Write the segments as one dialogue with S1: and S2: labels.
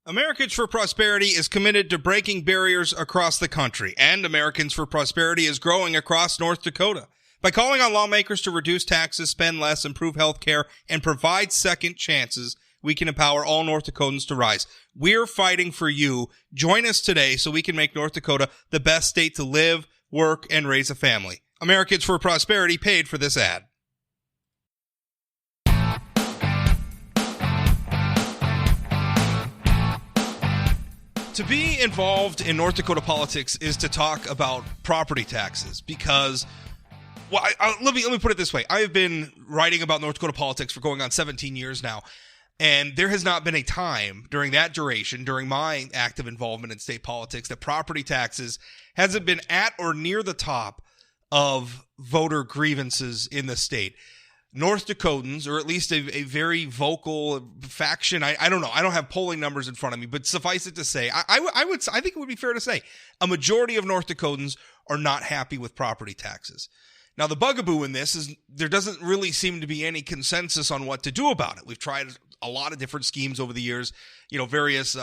S1: Americans for Prosperity is committed to breaking barriers across the country, and Americans for Prosperity is growing across North Dakota. By calling on lawmakers to reduce taxes, spend less, improve health care, and provide second chances, we can empower all North Dakotans to rise. We're fighting for you. Join us today so we can make North Dakota the best state to live, work, and raise a family. Americans for Prosperity paid for this ad. To be involved in North Dakota politics is to talk about property taxes because, well, let me put it this way. I have been writing about North Dakota politics for going on 17 years now, and there has not been a time during that duration, during my active involvement in state politics, that property taxes hasn't been at or near the top of voter grievances in the state. North Dakotans, or at least a very vocal faction, I don't know. I don't have polling numbers in front of me, but suffice it to say, I think it would be fair to say a majority of North Dakotans are not happy with property taxes. Now, the bugaboo in this is there doesn't really seem to be any consensus on what to do about it. We've tried a lot of different schemes over the years. Various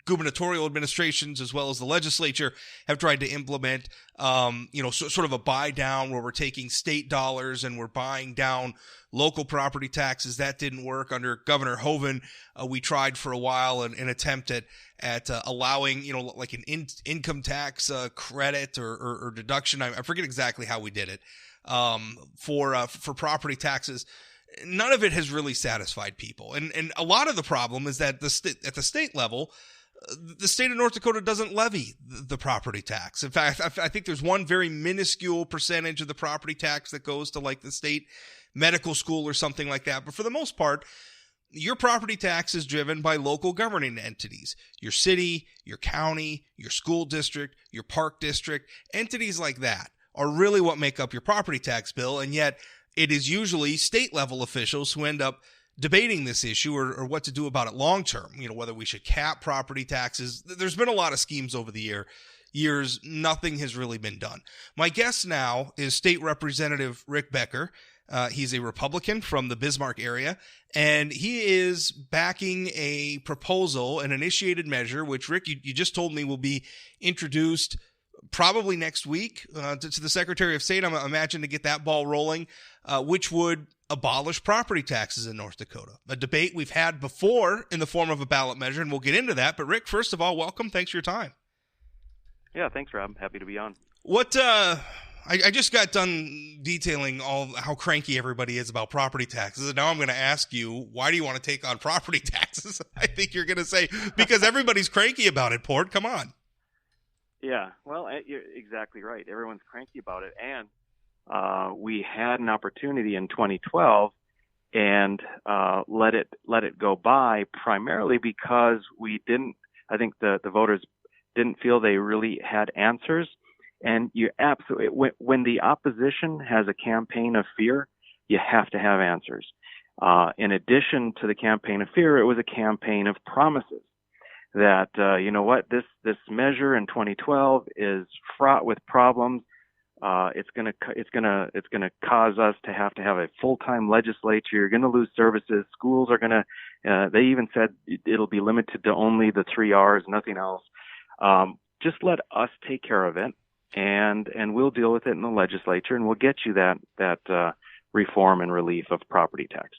S1: gubernatorial administrations as well as the legislature have tried to implement, sort of a buy down where we're taking state dollars and we're buying down local property taxes. That didn't work under Governor Hoeven. We tried for a while an attempt at allowing, like an income tax credit or deduction. I forget exactly how we did it for property taxes. None of it has really satisfied people. And a lot of the problem is that at the state level, the state of North Dakota doesn't levy the property tax. In fact, I think there's one very minuscule percentage of the property tax that goes to like the state medical school or something like that. But for the most part, your property tax is driven by local governing entities. Your city, your county, your school district, your park district, entities like that are really what make up your property tax bill. And yet it is usually state level officials who end up debating this issue or what to do about it long term, whether we should cap property taxes. There's been a lot of schemes over the years. Nothing has really been done. My guest now is State Representative Rick Becker. He's a Republican from the Bismarck area, and he is backing a proposal, an initiated measure, which, Rick, you just told me will be introduced probably next week to the Secretary of State, I imagine, to get that ball rolling, which would abolish property taxes in North Dakota. A debate we've had before in the form of a ballot measure, and we'll get into that. But Rick, first of all, welcome. Thanks for your time.
S2: Yeah, thanks, Rob. Happy to be on.
S1: I just got done detailing how cranky everybody is about property taxes, and now I'm going to ask you, why do you want to take on property taxes? I think you're going to say, because everybody's cranky about it, Port. Come on.
S2: Yeah, well, you're exactly right. Everyone's cranky about it, and we had an opportunity in 2012 and let it go by, primarily because I think the voters didn't feel they really had answers. And you absolutely, when the opposition has a campaign of fear, you have to have answers. In addition to the campaign of fear, it was a campaign of promises that, this measure in 2012 is fraught with problems. It's going to cause us to have a full-time legislature. You're going to lose services. Schools are going to, they even said it'll be limited to only the 3 R's, nothing else. Just let us take care of it, and we'll deal with it in the legislature, and we'll get you that reform and relief of property tax.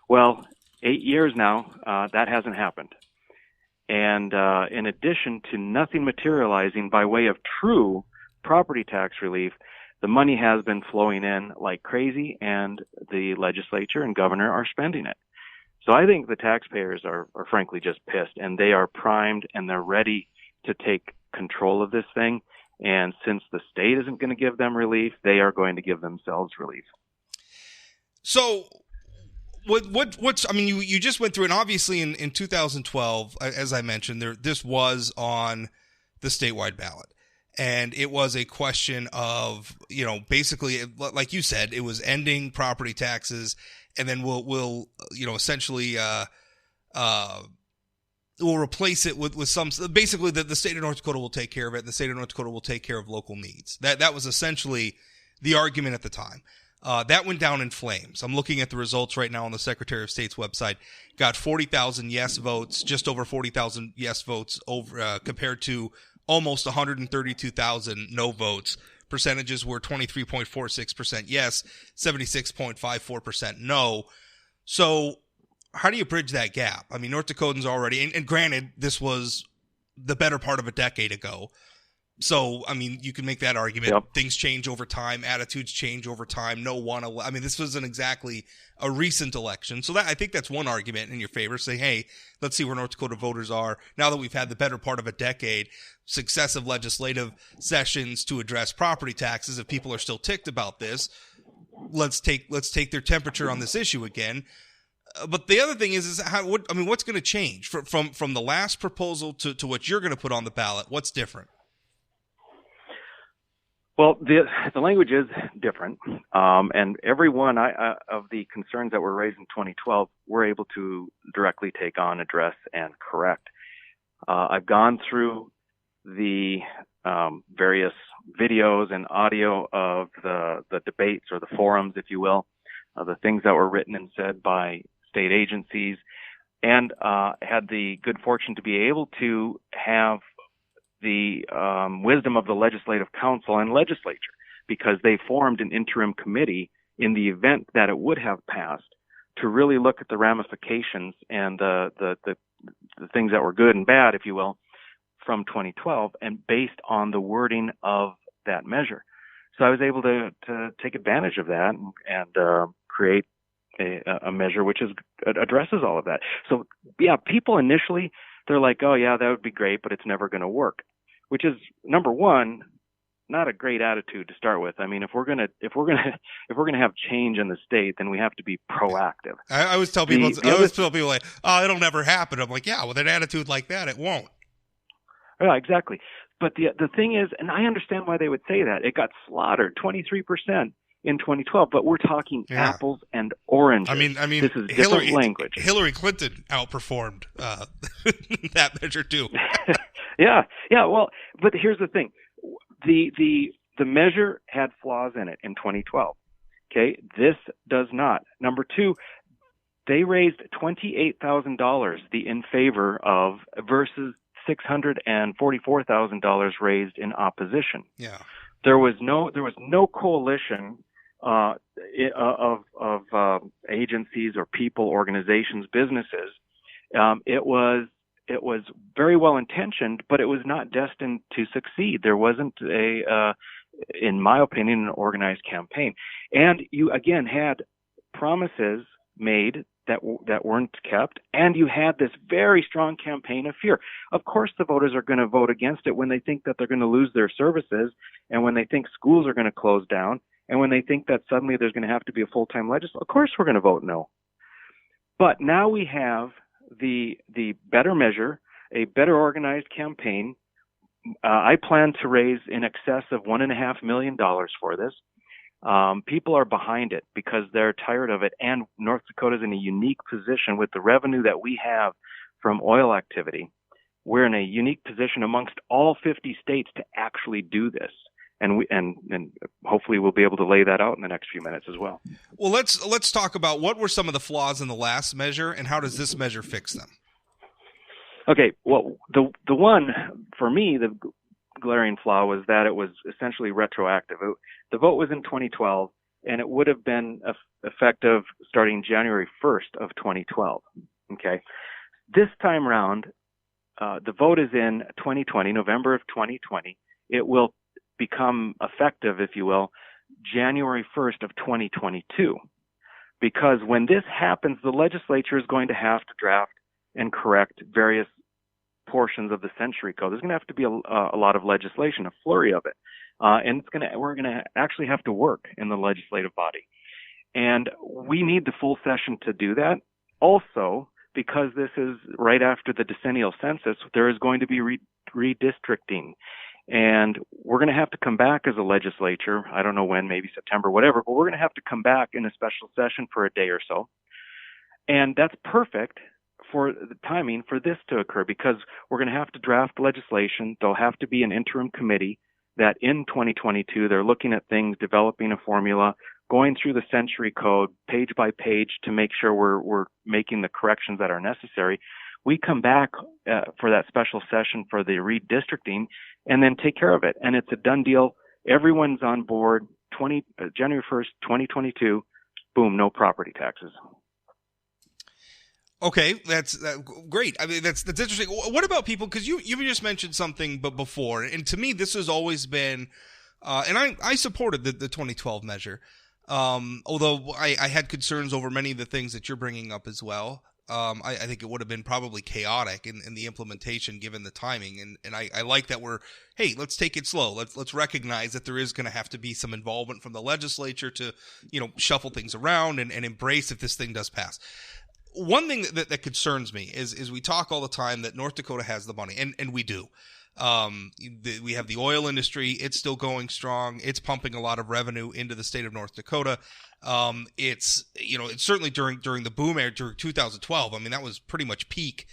S2: Well, 8 years now, that hasn't happened. And in addition to nothing materializing by way of true property tax relief, the money has been flowing in like crazy, and the legislature and governor are spending it. So I think the taxpayers are frankly just pissed, and they are primed and they're ready to take control of this thing. And since the state isn't going to give them relief, they are going to give themselves relief.
S1: So you just went through, and obviously in 2012, as I mentioned, this was on the statewide ballot. And it was a question of, basically, like you said, it was ending property taxes, and then we'll essentially we'll replace it with some, basically the state of North Dakota will take care of it, and the state of North Dakota will take care of local needs. That was essentially the argument at the time. That went down in flames. I'm looking at the results right now on the Secretary of State's website. Got 40,000 yes votes, just over 40,000 yes votes over compared to almost 132,000 no votes. Percentages were 23.46% yes, 76.54% no. So how do you bridge that gap? I mean, North Dakotans already, and granted, this was the better part of a decade ago. So, I mean, you can make that argument.
S2: Yep.
S1: Things change over time. Attitudes change over time. I mean, this wasn't exactly a recent election. So I think that's one argument in your favor. Say, hey, let's see where North Dakota voters are now that we've had the better part of a decade, successive legislative sessions to address property taxes. If people are still ticked about this, let's take their temperature on this issue again. But the other thing is what's going to change from the last proposal to what you're going to put on the ballot? What's different?
S2: Well, the language is different, and every one of the concerns that were raised in 2012, we're able to directly take on, address, and correct. I've gone through the various videos and audio of the debates or the forums, if you will, the things that were written and said by state agencies, and had the good fortune to be able to have the wisdom of the Legislative Council and legislature, because they formed an interim committee in the event that it would have passed to really look at the ramifications and the things that were good and bad, if you will, from 2012, and based on the wording of that measure. So I was able to take advantage of that and create a measure which addresses all of that. So yeah, people initially, they're like, oh yeah, that would be great, but it's never going to work, which is, number one, not a great attitude to start with. I mean, if we're gonna have change in the state, then we have to be proactive.
S1: I always tell people, like, oh, it'll never happen. I'm like, yeah, with an attitude like that, it won't.
S2: Yeah, exactly. But the thing is, and I understand why they would say that, it got slaughtered 23% in 2012, but we're talking apples and oranges.
S1: I mean,
S2: this is different language.
S1: Hillary Clinton outperformed that measure too.
S2: Yeah. Well, but here's the thing: the measure had flaws in it in 2012. Okay, this does not. Number two, they raised $28,000 in favor of versus $644,000 raised in opposition.
S1: Yeah, there
S2: was no coalition of agencies or people, organizations, businesses. It was very well intentioned, but it was not destined to succeed. There wasn't in my opinion, an organized campaign. And you again had promises made that weren't kept, and you had this very strong campaign of fear. Of course, the voters are going to vote against it when they think that they're going to lose their services, and when they think schools are going to close down, and when they think that suddenly there's going to have to be a full-time legislature. Of course, we're going to vote no. But now we have the better measure, a better organized campaign. I plan to raise in excess of $1.5 million for this. People are behind it because they're tired of it, and North Dakota is in a unique position with the revenue that we have from oil activity. We're in a unique position amongst all 50 states to actually do this, and hopefully we'll be able to lay that out in the next few minutes as well.
S1: Well, let's talk about what were some of the flaws in the last measure, and how does this measure fix them? Okay,
S2: well, the one for me, the glaring flaw was that it was essentially retroactive. The vote was in 2012, and it would have been effective starting January 1st of 2012. Okay, this time around, the vote is in 2020, November of 2020. It will become effective, if you will, January 1st of 2022, because when this happens, the legislature is going to have to draft and correct various portions of the Century Code. There's going to have to be a lot of legislation, a flurry of it, and we're going to actually have to work in the legislative body, and we need the full session to do that. Also, because this is right after the decennial census, there is going to be redistricting, and we're going to have to come back as a legislature. I don't know when, maybe September, whatever, but we're going to have to come back in a special session for a day or so, and that's perfect for the timing for this to occur, because we're going to have to draft legislation. There'll have to be an interim committee that in 2022, they're looking at things, developing a formula, going through the Century Code page by page to make sure we're making the corrections that are necessary. We come back for that special session for the redistricting and then take care of it. And it's a done deal. Everyone's on board. January 1st, 2022, boom, no property taxes.
S1: Okay, that's great. I mean, that's interesting. What about people? Because you just mentioned something, but before, and to me, this has always been, and I supported the 2012 measure, although I had concerns over many of the things that you're bringing up as well. I think it would have been probably chaotic in the implementation given the timing, and I like that hey, let's take it slow. Let's recognize that there is going to have to be some involvement from the legislature to shuffle things around and embrace if this thing does pass. One thing that concerns me is we talk all the time that North Dakota has the money, and we do. We have the oil industry. It's still going strong. It's pumping a lot of revenue into the state of North Dakota. It's certainly during the boom era during 2012. I mean, that was pretty much peak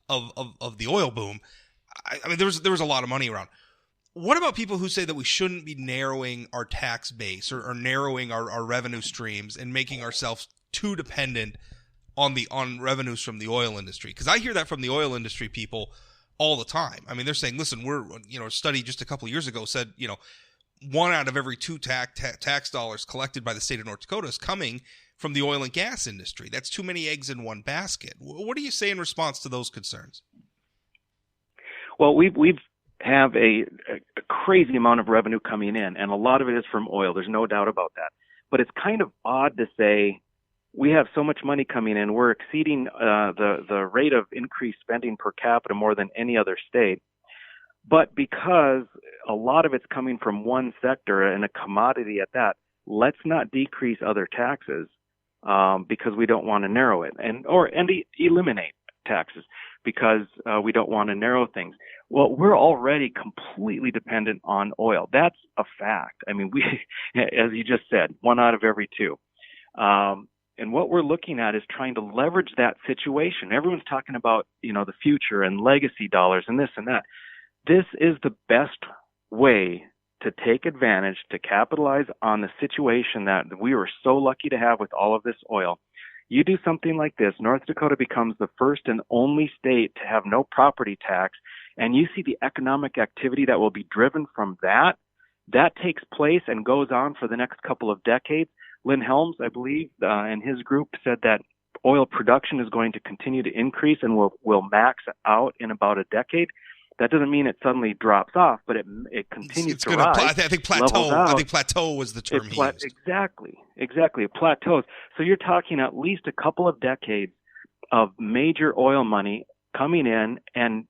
S1: of the oil boom. I mean, there was a lot of money around. What about people who say that we shouldn't be narrowing our tax base or narrowing our revenue streams and making ourselves too dependent on revenues from the oil industry? Because I hear that from the oil industry people all the time. I mean, they're saying, listen, a study just a couple of years ago said, 1 out of every 2 tax dollars collected by the state of North Dakota is coming from the oil and gas industry. That's too many eggs in one basket. What do you say in response to those concerns?
S2: Well, we've have a crazy amount of revenue coming in, and a lot of it is from oil. There's no doubt about that. But it's kind of odd to say we have so much money coming in, we're exceeding the rate of increased spending per capita more than any other state. But because a lot of it's coming from one sector and a commodity at that, let's not decrease other taxes because we don't want to narrow it and eliminate taxes because we don't want to narrow things. Well, we're already completely dependent on oil. That's a fact. I mean, as you just said, 1 out of every 2. And what we're looking at is trying to leverage that situation. Everyone's talking about, the future and legacy dollars and this and that. This is the best way to take advantage, to capitalize on the situation that we were so lucky to have with all of this oil. You do something like this, North Dakota becomes the first and only state to have no property tax, and you see the economic activity that will be driven from that. That takes place and goes on for the next couple of decades. Lynn Helms, I believe, and his group said that oil production is going to continue to increase and will max out in about a decade. That doesn't mean it suddenly drops off, but it continues to rise. I think
S1: plateau. I think plateau was the term he used.
S2: Exactly. It plateaus. So you're talking at least a couple of decades of major oil money coming in and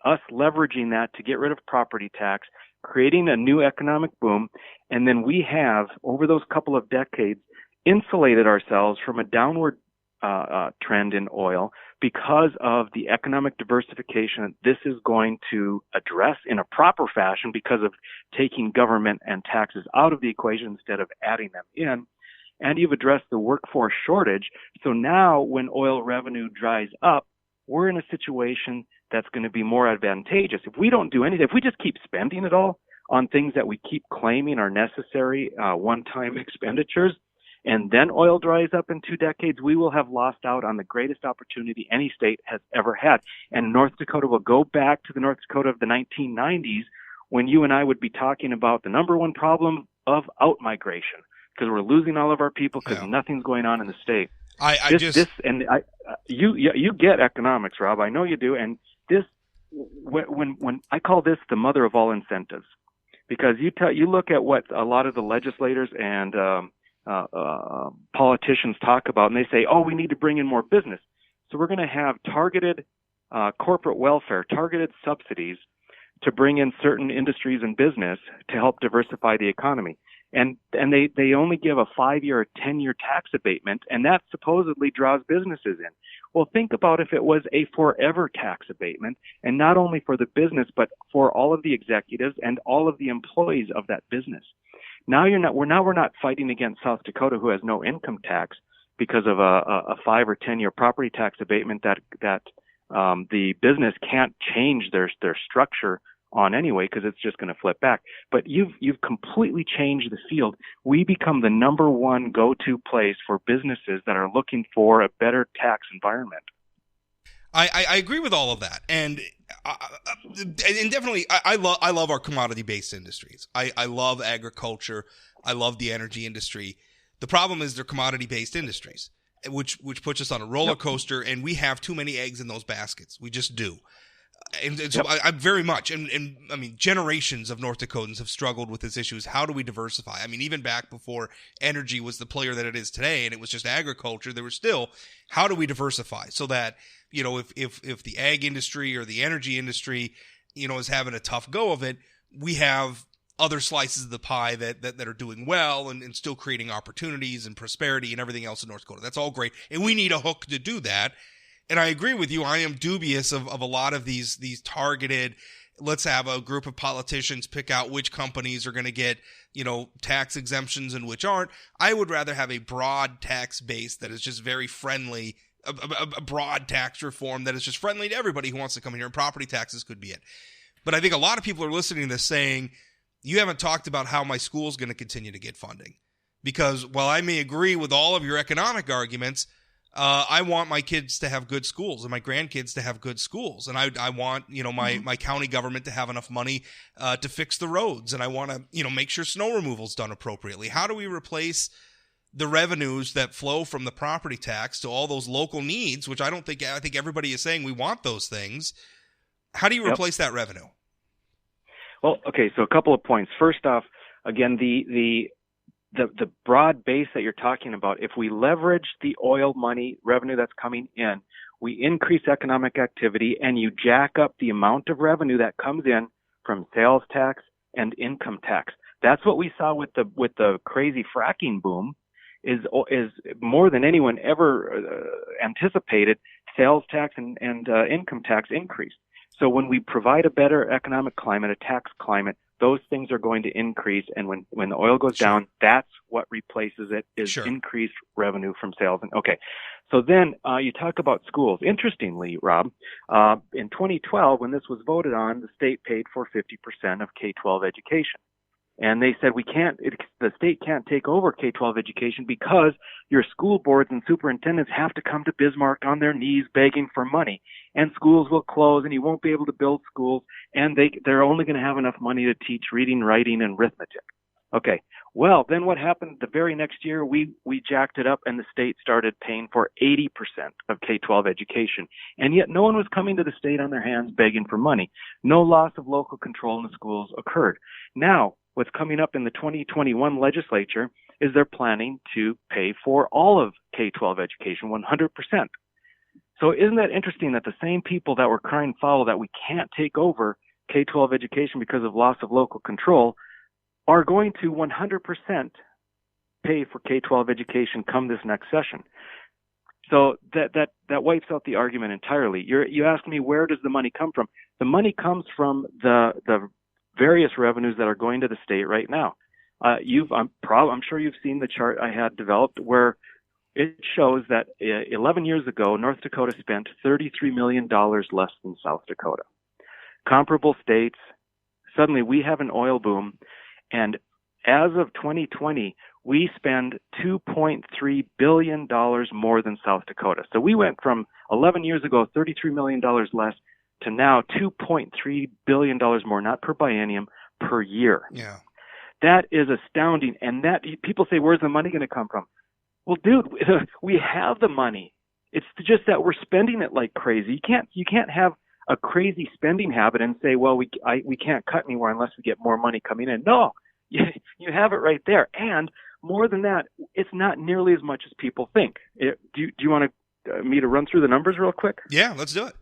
S2: us leveraging that to get rid of property tax, creating a new economic boom, and then we have, over those couple of decades, insulated ourselves from a downward trend in oil because of the economic diversification that this is going to address in a proper fashion because of taking government and taxes out of the equation instead of adding them in. And you've addressed the workforce shortage. So now when oil revenue dries up, we're in a situation that's going to be more advantageous. If we don't do anything, if we just keep spending it all on things that we keep claiming are necessary one-time expenditures, and then oil dries up in 2 decades, we will have lost out on the greatest opportunity any state has ever had. And North Dakota will go back to the North Dakota of the 1990s when you and I would be talking about the number one problem of out-migration because we're losing all of our people because nothing's going on in the state. You get economics, Rob. I know you do. And this, when I call this the mother of all incentives, because you look at what a lot of the legislators and politicians talk about, and they say, "Oh, we need to bring in more business." So we're going to have targeted corporate welfare, targeted subsidies to bring in certain industries and business to help diversify the economy. And they only give a 5-year or 10-year tax abatement, and that supposedly draws businesses in. Well, think about if it was a forever tax abatement, and not only for the business, but for all of the executives and all of the employees of that business. Now we're not fighting against South Dakota, who has no income tax because of a 5 or 10-year property tax abatement that the business can't change their structure on anyway because it's just going to flip back. But you've completely changed the field. We become the number one go-to place for businesses that are looking for a better tax environment.
S1: I agree with all of that, and definitely I love our commodity-based industries. I love agriculture. I love the energy industry. The problem is they're commodity-based industries, which puts us on a roller coaster, and we have too many eggs in those baskets. We just do. And so I very much, and I mean, generations of North Dakotans have struggled with this issue. Is how do we diversify? I mean, even back before energy was the player that it is today, and it was just agriculture, there was still, how do we diversify so that, you know, if the ag industry or the energy industry, you know, is having a tough go of it, we have other slices of the pie that are doing well and still creating opportunities and prosperity and everything else in North Dakota. That's all great, and we need a hook to do that. And I agree with you. I am dubious of a lot of these targeted, let's have a group of politicians pick out which companies are going to get, you know, tax exemptions and which aren't. I would rather have a broad tax base that is just very friendly, a broad tax reform that is just friendly to everybody who wants to come here, and property taxes could be it. But I think a lot of people are listening to this saying, you haven't talked about how my school is going to continue to get funding. Because while I may agree with all of your economic arguments, I want my kids to have good schools and my grandkids to have good schools. And I want, you know, my county government to have enough money to fix the roads. And I want to, you know, make sure snow removal is done appropriately. How do we replace the revenues that flow from the property tax to all those local needs, which I think everybody is saying we want those things. How do you replace that revenue?
S2: Well, okay, so a couple of points. First off, again, the broad base that you're talking about, if we leverage the oil money revenue that's coming in, we increase economic activity, and you jack up the amount of revenue that comes in from sales tax and income tax. That's what we saw with the crazy fracking boom. Is more than anyone ever anticipated, sales tax and income tax increased. So when we provide a better economic climate, a tax climate, those things are going to increase. And when the oil goes down, that's what replaces it, is increased revenue from sales. And okay, so then you talk about schools. Interestingly, Rob, in 2012, when this was voted on, the state paid for 50% of K-12 education. And they said the state can't take over K-12 education because your school boards and superintendents have to come to Bismarck on their knees begging for money. And schools will close, and you won't be able to build schools, and they're only going to have enough money to teach reading, writing, and arithmetic. Okay, well, then what happened the very next year? We jacked it up, and the state started paying for 80% of K-12 education. And yet no one was coming to the state on their hands begging for money. No loss of local control in the schools occurred. Now, what's coming up in the 2021 legislature is they're planning to pay for all of K-12 education, 100%. So isn't that interesting that the same people that were crying foul that we can't take over K-12 education because of loss of local control are going to 100% pay for K-12 education come this next session? So that wipes out the argument entirely. You asked me, where does the money come from? The money comes from the various revenues that are going to the state right now. I'm sure you've seen the chart I had developed where it shows that 11 years ago, North Dakota spent $33 million less than South Dakota. Comparable states, suddenly we have an oil boom, and as of 2020, we spend $2.3 billion more than South Dakota. So we went from 11 years ago, $33 million less, to now $2.3 billion more, not per biennium, per year.
S1: Yeah.
S2: That is astounding. And that people say, where's the money going to come from? Well, dude, we have the money. It's just that we're spending it like crazy. You can't have a crazy spending habit and say, well, we can't cut anywhere unless we get more money coming in. No, you have it right there. And more than that, it's not nearly as much as people think. Do you want me to run through the numbers real quick?
S1: Yeah, let's do it.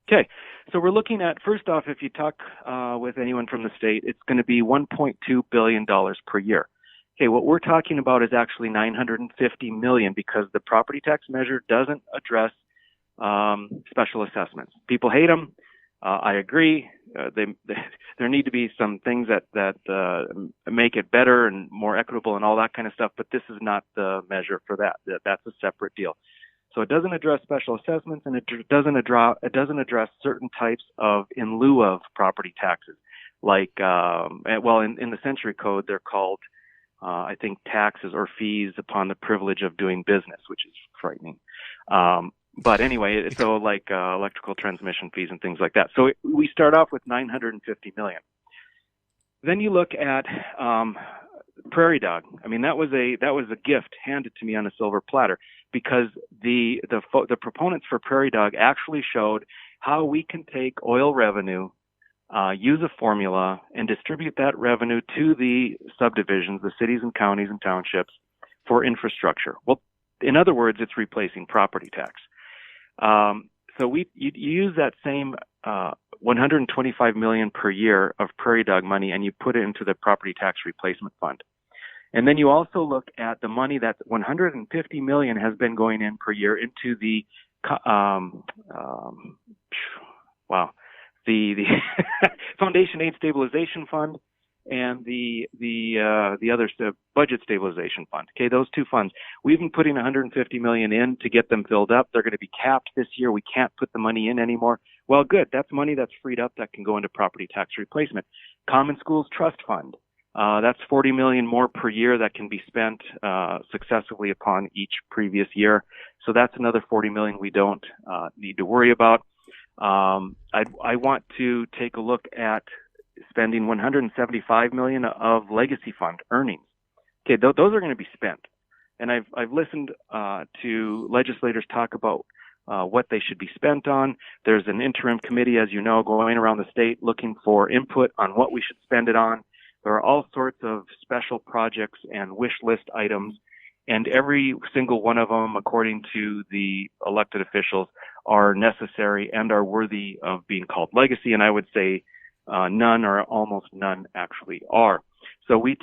S2: Okay, so we're looking at, first off, if you talk with anyone from the state, it's going to be $1.2 billion per year. Okay, what we're talking about is actually $950 million because the property tax measure doesn't address special assessments. People hate them. I agree. There need to be some things that make it better and more equitable and all that kind of stuff, but this is not the measure for that. That's a separate deal. So it doesn't address special assessments, and it doesn't address certain types of in lieu of property taxes, like in the Century Code they're called I think taxes or fees upon the privilege of doing business, which is frightening. But anyway, so like electrical transmission fees and things like that. So we start off with $950 million. Then you look at Prairie Dog. I mean, that was a gift handed to me on a silver platter, because the proponents for Prairie Dog actually showed how we can take oil revenue, use a formula, and distribute that revenue to the subdivisions, the cities and counties and townships, for infrastructure. Well, in other words, it's replacing property tax. So you use that same $125 million per year of Prairie Dog money, and you put it into the property tax replacement fund. And then you also look at the money that $150 million has been going in per year into the the Foundation Aid Stabilization Fund and the other Budget Stabilization Fund. Okay, those two funds. We've been putting $150 million in to get them filled up. They're going to be capped this year. We can't put the money in anymore. Well, good. That's money that's freed up that can go into property tax replacement. Common Schools Trust Fund. That's $40 million more per year that can be spent successively upon each previous year. So that's another $40 million we don't need to worry about. I want to take a look at spending $175 million of legacy fund earnings. Okay, those are going to be spent, and I've listened to legislators talk about what they should be spent on. There's an interim committee, as you know, going around the state looking for input on what we should spend it on. There are all sorts of special projects and wish list items, and every single one of them, according to the elected officials, are necessary and are worthy of being called legacy. And I would say none or almost none actually are. So we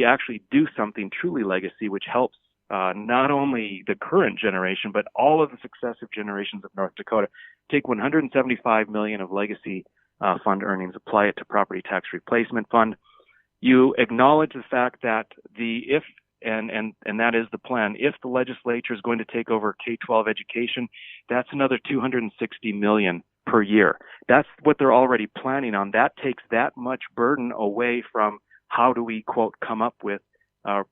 S2: actually do something truly legacy, which helps not only the current generation, but all of the successive generations of North Dakota. Take $175 million of legacy fund earnings, apply it to property tax replacement fund. You acknowledge the fact that and that is the plan. If the legislature is going to take over K-12 education, that's another $260 million per year. That's what they're already planning on. That takes that much burden away from how do we, quote, come up with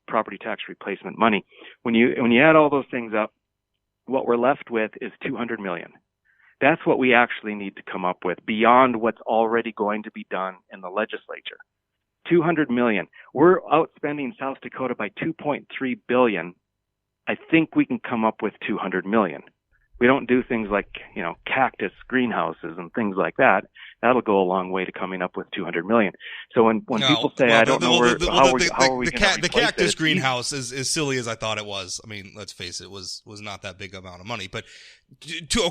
S2: property tax replacement money. When you add all those things up, what we're left with is $200 million. That's what we actually need to come up with beyond what's already going to be done in the legislature. $200 million. We're outspending South Dakota by $2.3 billion. I think we can come up with $200 million. We don't do things like, cactus greenhouses and things like that. That'll go a long way to coming up with $200 million. So when people say, I don't know how are we going to replace
S1: the cactus
S2: it,
S1: greenhouse is as silly as I thought it was. I mean, let's face it, was not that big amount of money. But so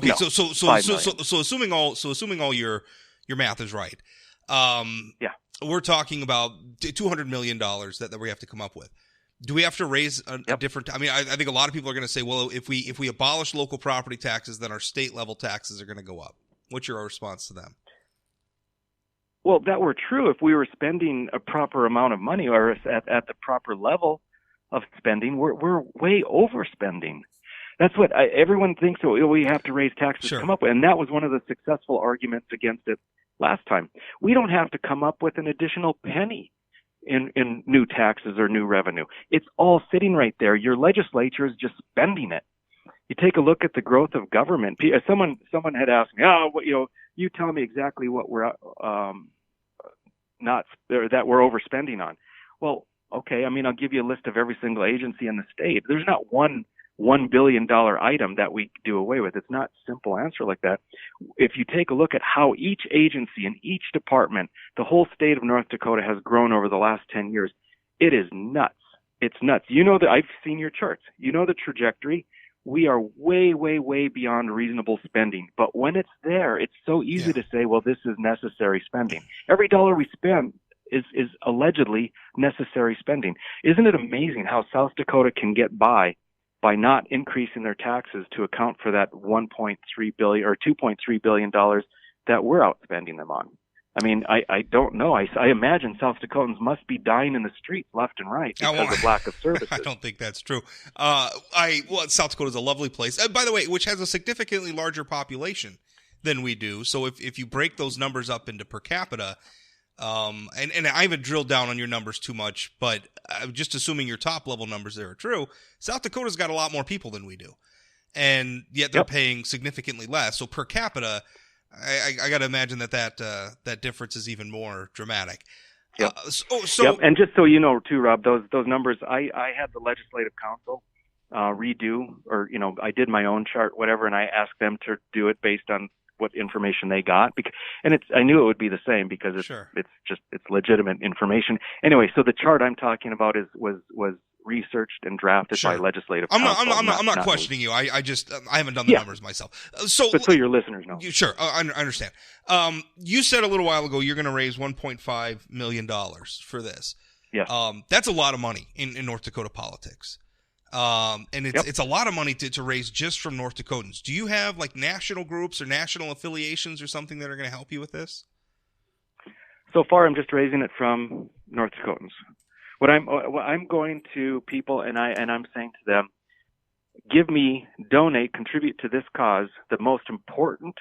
S1: assuming all your math is right, we're talking about $200 million that we have to come up with. Do we have to raise a different? I mean, I think a lot of people are going to say, well, if we abolish local property taxes, then our state level taxes are going to go up. What's your response to them?
S2: Well, that were true if we were spending a proper amount of money or at the proper level of spending. We're way overspending. That's what everyone thinks. We have to raise taxes to come up with, and that was one of the successful arguments against it last time. We don't have to come up with an additional penny in new taxes or new revenue. It's all sitting right there. Your legislature is just spending it. You take a look at the growth of government. Someone had asked me, you tell me exactly what we're that we're overspending on. Well, okay. I mean, I'll give you a list of every single agency in the state. There's not one $1 billion item that we do away with. It's not a simple answer like that. If you take a look at how each agency and each department, the whole state of North Dakota has grown over the last 10 years, it is nuts. It's nuts. That I've seen your charts. The trajectory. We are way, way, way beyond reasonable spending. But when it's there, it's so easy to say, well, this is necessary spending. Every dollar we spend is allegedly necessary spending. Isn't it amazing how South Dakota can get by not increasing their taxes to account for that $1.3 billion or $2.3 billion that we're outspending them on? I mean, I don't know. I imagine South Dakotans must be dying in the streets left and right because of lack of services.
S1: I don't think that's true. South Dakota is a lovely place. By the way, which has a significantly larger population than we do. So if you break those numbers up into per capita, and I haven't drilled down on your numbers too much, but just assuming your top level numbers there are true, South Dakota's got a lot more people than we do, and yet they're paying significantly less. So per capita, I got to imagine that difference is even more dramatic.
S2: Yep. And just so you know, too, Rob, those numbers, I had the Legislative Council redo, or I did my own chart, whatever, and I asked them to do it based on what information they got, I knew it would be the same because it's legitimate information. Anyway, so the chart I'm talking about was researched and drafted by Legislative Council.
S1: I'm not questioning you. I haven't done the numbers myself. So
S2: your listeners know.
S1: Sure, I understand. You said a little while ago you're going to raise $1.5 million for this.
S2: Yes.
S1: That's a lot of money in North Dakota politics. And it's a lot of money to raise just from North Dakotans. Do you have like national groups or national affiliations or something that are going to help you with this?
S2: So far, I'm just raising it from North Dakotans. What I'm going to people and I'm saying to them, donate, contribute to this cause, the most important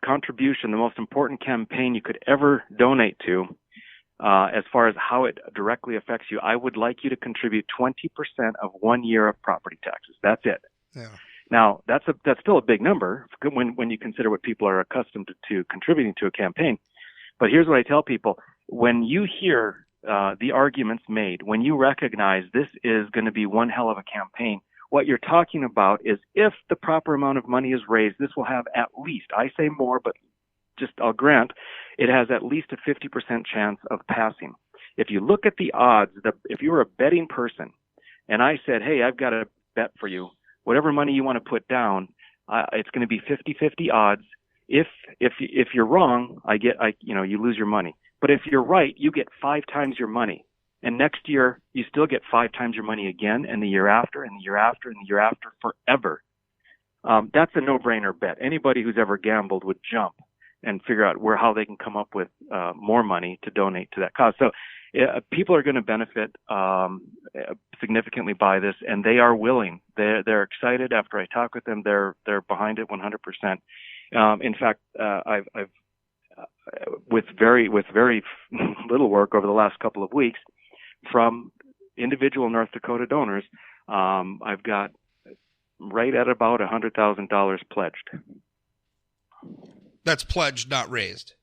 S2: contribution, the most important campaign you could ever donate to. As far as how it directly affects you, I would like you to contribute 20% of 1 year of property taxes. That's it.
S1: Yeah.
S2: Now, that's still a big number when you consider what people are accustomed to contributing to a campaign. But here's what I tell people. When you hear the arguments made, when you recognize this is going to be one hell of a campaign, what you're talking about is if the proper amount of money is raised, this will have at least, I say more, but I'll grant, it has at least a 50% chance of passing. If you look at the odds, if you were a betting person and I said, hey, I've got a bet for you, whatever money you want to put down, it's going to be 50-50 odds. If you're wrong, you lose your money. But if you're right, you get 5 times your money. And next year, you still get 5 times your money again, and the year after, and the year after, and the year after, forever. That's a no-brainer bet. Anybody who's ever gambled would jump and figure out how they can come up with more money to donate to that cause. So people are going to benefit significantly by this, and they are willing. They're excited. After I talk with them, they're behind it 100%. In fact, I've with very little work over the last couple of weeks from individual North Dakota donors, I've got right at about $100,000 pledged.
S1: That's pledged, not raised.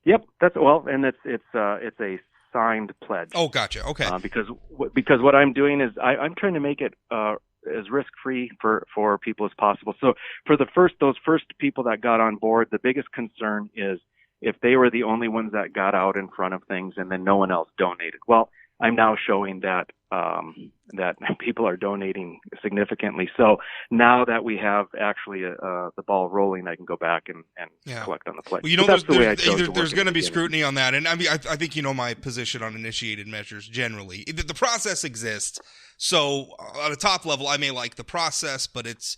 S2: Yep, and it's a signed pledge.
S1: Oh, gotcha. Okay.
S2: Because what I'm doing is I'm trying to make it as risk-free for people as possible. So for those first people that got on board, the biggest concern is if they were the only ones that got out in front of things and then no one else donated. Well, I'm now showing that people are donating significantly. So now that we have actually the ball rolling, I can go back and collect on the pledge.
S1: Well, there's going to be scrutiny on that, and I mean, I think my position on initiated measures generally. The process exists, so at a top level, I may like the process, but it's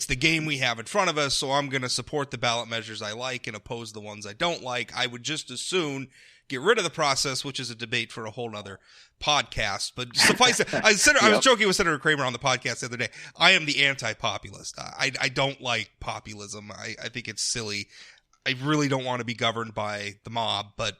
S1: the game we have in front of us. So I'm going to support the ballot measures I like and oppose the ones I don't like. I would just as soon get rid of the process, which is a debate for a whole nother podcast. But suffice it, I was joking with Senator Kramer on the podcast the other day. I am the anti-populist. I don't like populism. I think it's silly. I really don't want to be governed by the mob. But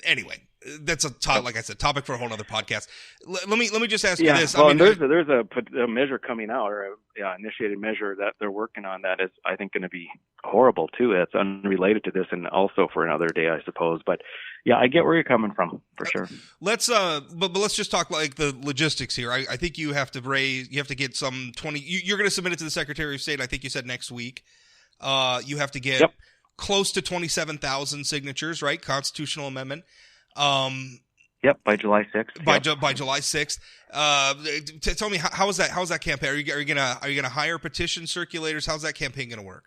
S1: anyway, that's like I said, topic for a whole other podcast. Let me just ask you this.
S2: Well, there's a measure coming out, or initiated measure that they're working on that is, I think, going to be horrible too. It's unrelated to this, and also for another day, I suppose. But yeah, I get where you're coming from for sure.
S1: Let's but let's just talk like the logistics here. I think you have to get some 20. You're going to submit it to the Secretary of State. I think you said next week. You have to get close to 27,000 signatures, right? Constitutional amendment.
S2: Yep, by July 6th.
S1: By July 6th. Tell me how is that campaign? Are you gonna hire petition circulators? How's that campaign gonna work?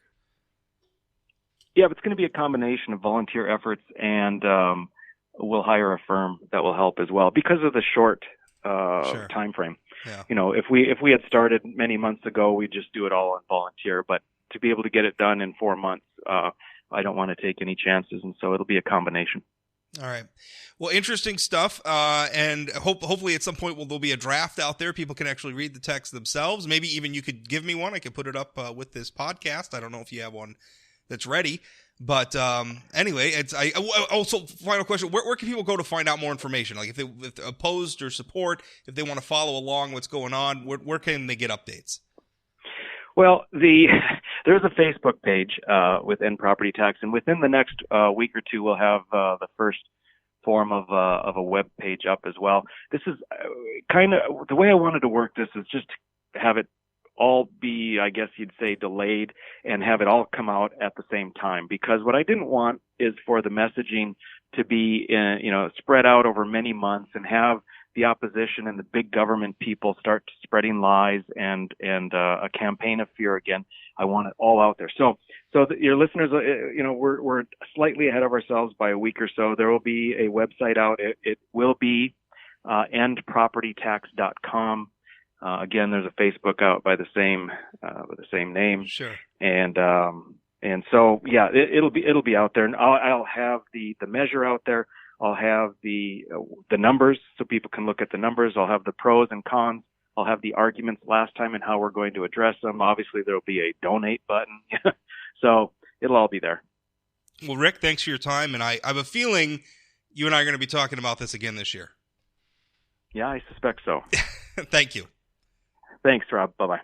S2: Yeah, it's going to be a combination of volunteer efforts, and we'll hire a firm that will help as well because of the short time frame.
S1: Yeah.
S2: If we had started many months ago, we'd just do it all on volunteer. But to be able to get it done in 4 months, I don't want to take any chances, and so it'll be a combination.
S1: All right. Well, interesting stuff. And hopefully at some point there'll be a draft out there. People can actually read the text themselves. Maybe even you could give me one. I could put it up with this podcast. I don't know if you have one that's ready. But anyway, also, final question. Where can people go to find out more information? Like if they're opposed or support, if they want to follow along what's going on, where can they get updates?
S2: Well, there's a Facebook page with End Property Tax, and within the next week or two, we'll have the first form of a web page up as well. This is kind of the way I wanted to work this is just to have it all be, I guess you'd say, delayed and have it all come out at the same time. Because what I didn't want is for the messaging to be, spread out over many months and have the opposition and the big government people start spreading lies and a campaign of fear again. I want it all out there. So your listeners, we're slightly ahead of ourselves by a week or so. There will be a website out. It will be endpropertytax.com. Again, there's a Facebook out by the same with the same name.
S1: Sure.
S2: And so yeah, it'll be out there, and I'll have the measure out there. I'll have the numbers so people can look at the numbers. I'll have the pros and cons. I'll have the arguments last time and how we're going to address them. Obviously, there'll be a donate button. So it'll all be there.
S1: Well, Rick, thanks for your time. And I have a feeling you and I are going to be talking about this again this year.
S2: Yeah, I suspect so.
S1: Thank you.
S2: Thanks, Rob. Bye-bye.